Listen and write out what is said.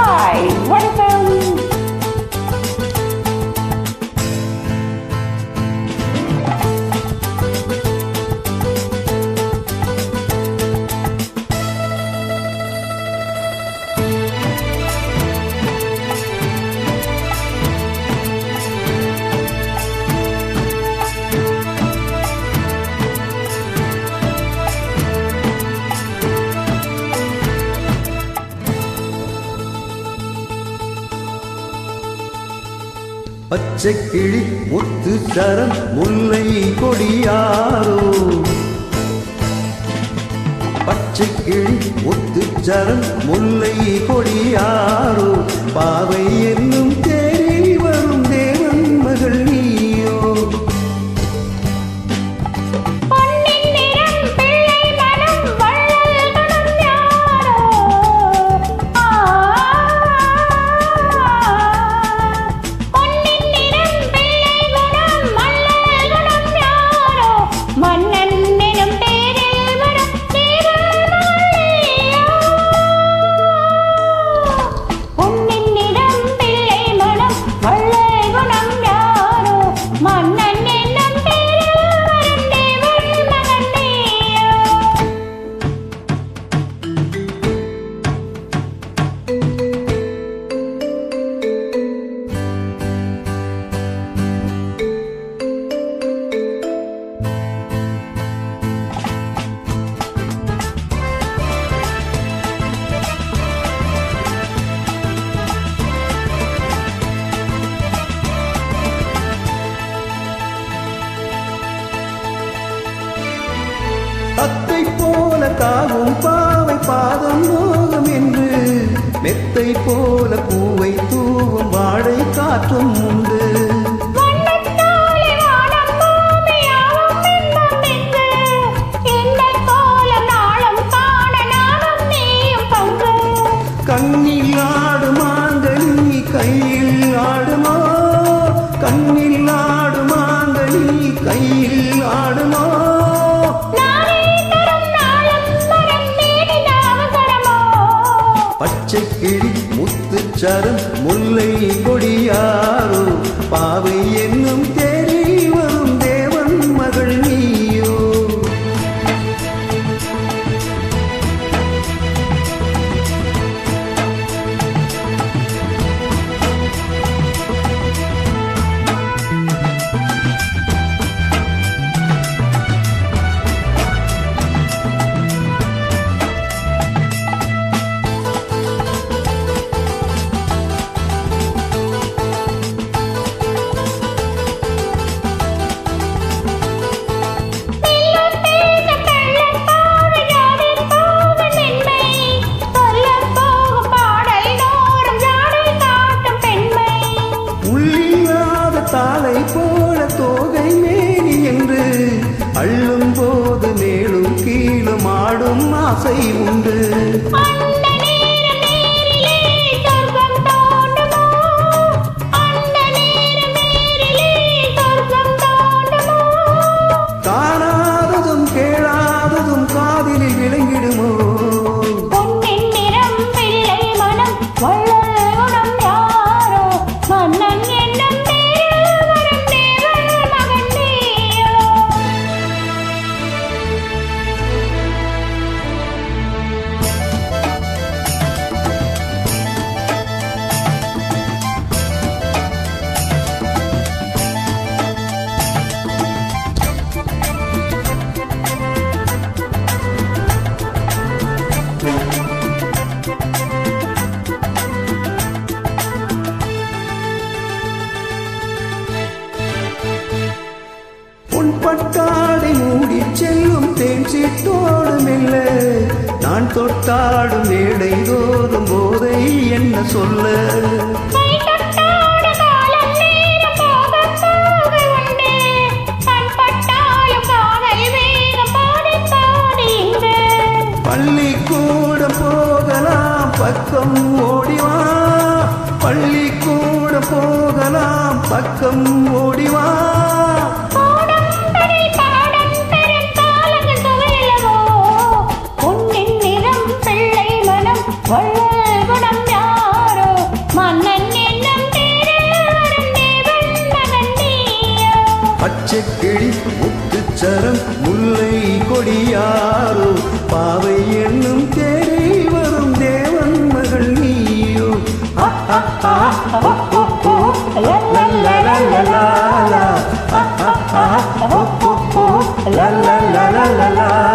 Hi வணக்கம். பச்சை கிளி முத்து சரம் முல்லை கொடியாரோ, பச்சை கிளி முத்து சரம் முல்லை கொடியாரோ, பாவை என்னும் தேரில் வரும் தேவன் மகள் நீயோ. அத்தை போல தாவும் பாவை பாதம் மோகம் என்று, மெத்தை போல பூவை தூவும் வாடை காற்றும் உண்டு. கண்ணில் ஆடுமாங்கனி கையில் ஆடுமோ, கண்ணில் ஆடுமாங்கனி கையில் ஆடுமோ. பச்சை கிளி முத்து சரம் முல்லை கொடியாரோ, பாவை என்னும் தேரில் வரும் தேவன் மகள் நீயோ. தாளை போல தோகை மேனி என்று, அள்ளும் போது மேலும் கீழும் ஆடும் ஆசை உண்டு. காணாததும் கேளாததும் காதில் விளங்கிடுமோ. பட்டாடை மூடி செல்லும் தேன் சீட்டோடு மெல்ல, நான் தொட்டாடும் மேடை தோறும் போதை என்ன சொல்ல. பள்ளிக்கூடம் போகலாம் பக்கம் ஓடிவா, பள்ளிக்கூடம் போகலாம் பக்கம் ஓடிவா. வள்ளல் குணம் யாரோ, பச்சை கிளி முத்துச்சரம் முல்லை கொடியாரோ பாவை என்னும் தேடி வரும் தேவன் மகள் நீயோ la la la la la